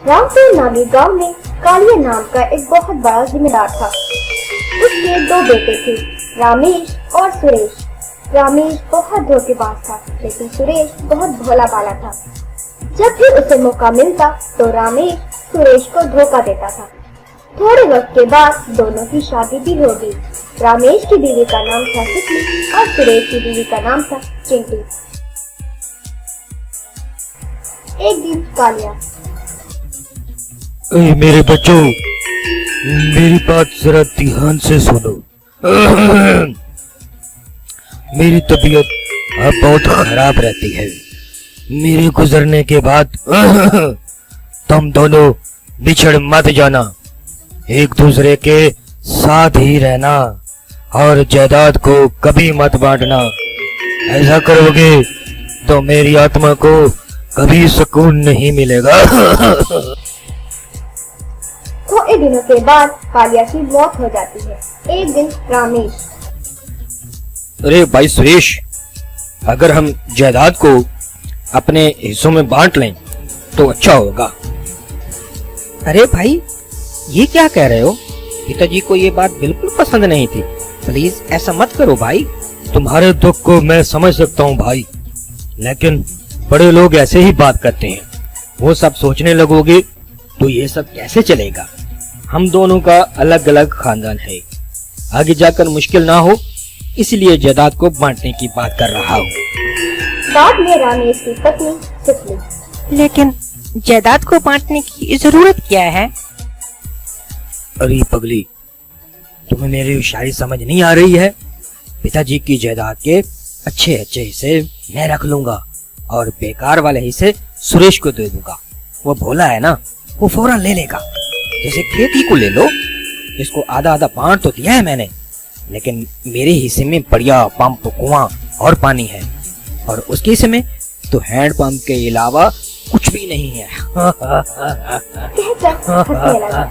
रामपुर नामी गांव में कालिया नाम का एक बहुत बड़ा जिम्मेदार था। उसके दो बेटे थे, रामेश और सुरेश। रामेश बहुत धोखेबाज था, लेकिन सुरेश बहुत भोला भाला था। जब भी उसे मौका मिलता तो रामेश सुरेश को धोखा देता था। थोड़े वक्त के बाद दोनों की शादी भी हो गई। रामेश की बीवी का नाम था सुखी और सुरेश की बीवी का नाम था चिंटू। एक दिन कालिया, मेरे बच्चों, मेरी बात जरा ध्यान से सुनो। मेरी तबीयत अब बहुत खराब रहती है। मेरे गुजरने के बाद तुम दोनों बिछड़ मत जाना, एक दूसरे के साथ ही रहना और जायदाद को कभी मत बांटना। ऐसा करोगे तो मेरी आत्मा को कभी सुकून नहीं मिलेगा। थोड़े दिनों के बाद कालिया की मौत हो जाती है। एक दिन रामेश, अरे भाई सुरेश, अगर हम जायदाद को अपने हिस्सों में बांट लें तो अच्छा होगा। अरे भाई, ये क्या कह रहे हो? पिताजी को ये बात बिल्कुल पसंद नहीं थी। प्लीज ऐसा मत करो भाई। तुम्हारे दुख को मैं समझ सकता हूँ भाई, लेकिन बड़े लोग ऐसे ही बात करते हैं। वो सब सोचने लगोगे तो ये सब कैसे चलेगा। हम दोनों का अलग अलग खानदान है, आगे जाकर मुश्किल ना हो, इसलिए जायदाद को बांटने की बात कर रहा हूँ। बाद में रामेश की पत्नी सुखी, लेकिन जायदाद को बांटने की जरूरत क्या है? अरे पगली, तुम्हें मेरी होशियारी समझ नहीं आ रही है? पिताजी की जायदाद के अच्छे अच्छे हिस्से मैं रख लूंगा और बेकार वाले हिस्से सुरेश को दे दूंगा। वो भोला है ना, वो फौरन ले लेगा। जैसे खेती को ले लो, इसको आधा आधा बांट तो दिया है मैंने, लेकिन मेरे हिस्से में बढ़िया पंप, कुआं और पानी है, और उसके हिस्से में तो हैंड पंप के अलावा कुछ भी नहीं है। कहकर हंसने लगा।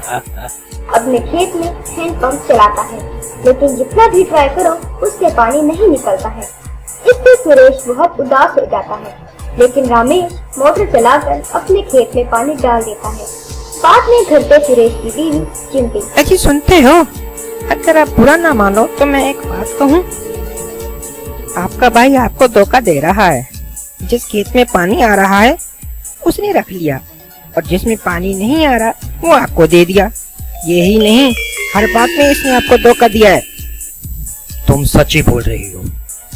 अपने खेत में हैंड पंप चलाता है, लेकिन जितना भी ट्राई करो उससे पानी नहीं निकलता है। इससे सुरेश बहुत उदास हो जाता है, लेकिन रामेश मोटर चलाकर अपने खेत में पानी डाल देता है। बाद में घर पे सुरेश की बीवी चिंटी, अजी सुनते हो, अगर आप बुरा ना मानो तो मैं एक बात कहूँ। आपका भाई आपको धोखा दे रहा है। जिस खेत में पानी आ रहा है उसने रख लिया, और जिसमें पानी नहीं आ रहा वो आपको दे दिया। यही नहीं, हर बात में इसने आपको धोखा दिया है। तुम सच ही बोल रही हो।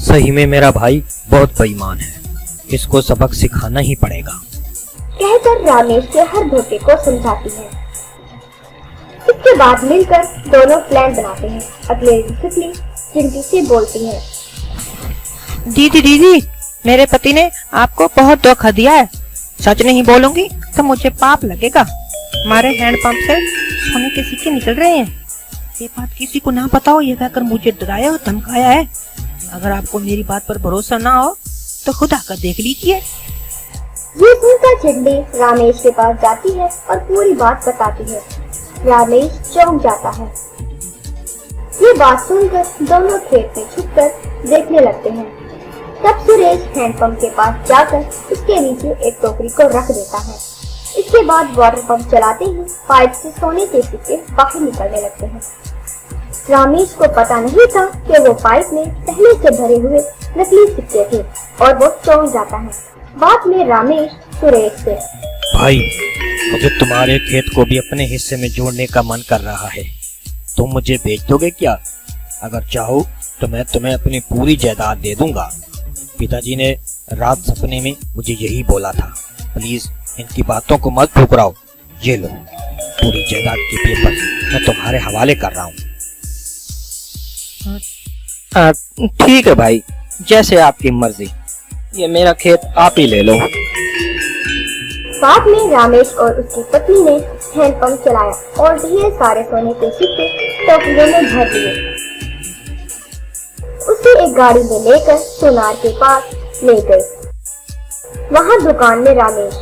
सही में मेरा भाई बहुत बेईमान है, इसको सबक सिखाना ही पड़ेगा। कहकर रामेश के हर धोखे को समझाती है। इसके बाद मिलकर दोनों प्लान बनाते हैं। अगले दिन सुखली चिंटी से बोलती है, दीदी, मेरे पति ने आपको बहुत धोखा दिया है। सच नहीं बोलूंगी तो मुझे पाप लगेगा। हमारे हैंडपंप से सोने के सिक्के निकल रहे हैं। ये बात किसी को ना बताओ, ये कहकर मुझे डराया और धमकाया है। अगर आपको मेरी बात पर भरोसा ना हो तो खुद आकर देख लीजिए। ये सुनकर चिंटी रामेश के पास जाती है और पूरी बात बताती है। रामेश चौंक जाता है। ये बात सुनकर दोनों खेत में छुपकर देखने लगते हैं। तब सुरेश हैंडपंप के पास जाकर उसके नीचे एक टोकरी को रख देता है। इसके बाद वाटर पंप चलाते ही पाइप से सोने के सिक्के बाहर निकलने लगते हैं। रामेश को पता नहीं था कि वो पाइप में पहले से भरे हुए नकली सिक्के थे, और वो चौंक जाता है। बाद में रामेश सुरेश से, भाई, मुझे तुम्हारे खेत को भी अपने हिस्से में जोड़ने का मन कर रहा है। तुम मुझे बेच दोगे क्या? अगर चाहो तो मैं तुम्हें अपनी पूरी जायदाद दे दूंगा। पिताजी ने रात सपने में मुझे यही बोला था। प्लीज इनकी बातों को मत ठुकराओ। ये लो, पूरी जायदाद के पेपर मैं तुम्हारे हवाले कर रहा हूँ। ठीक है भाई, जैसे आपकी मर्जी। ये मेरा खेत आप ही ले लो। बाद में रामेश और उसकी पत्नी ने हैंडपंप चलाया और ढेर सारे सोने के सिक्के टोकरियों में भर दिए। उसे एक गाड़ी में लेकर सोनार के पास ले गए। वहाँ दुकान में रामेश,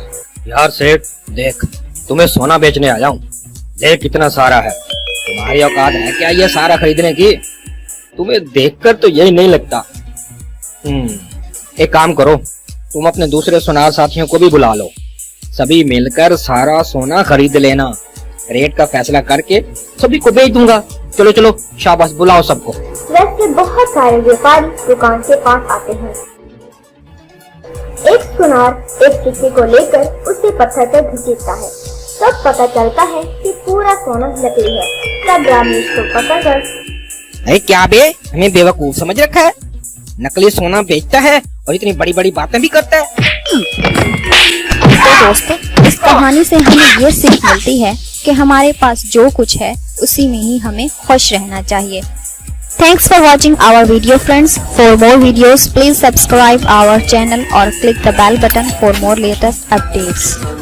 यार सेठ, देख, तुम्हें सोना बेचने आया हूँ। देख कितना सारा है। तुम्हारी औकात है क्या ये सारा खरीदने की? तुम्हें देखकर तो यही नहीं लगता। एक काम करो, तुम अपने दूसरे सुनार साथियों को भी बुला लो। सभी मिलकर सारा सोना खरीद लेना। रेट का फैसला करके सभी को बेच दूंगा। चलो चलो, शाबाश, बुलाओ सबको। वैसे बहुत सारे व्यापारी दुकान के पास आते हैं। एक सुनार एक सिक्के को लेकर उसे पत्थर पर घसीटता है। तब पता चलता है कि पूरा सोना नकली है। तब रामेश को पकड़कर, अरे क्या बे, हमें बेवकूफ समझ रखा है? नकली सोना बेचता है और इतनी बड़ी बड़ी बातें भी करता है। तो दोस्तों, इस कहानी से हमें ये सीख मिलती है कि हमारे पास जो कुछ है उसी में ही हमें खुश रहना चाहिए। Thanks for watching our video, friends. For more videos, please subscribe our channel or click the bell button for more latest updates.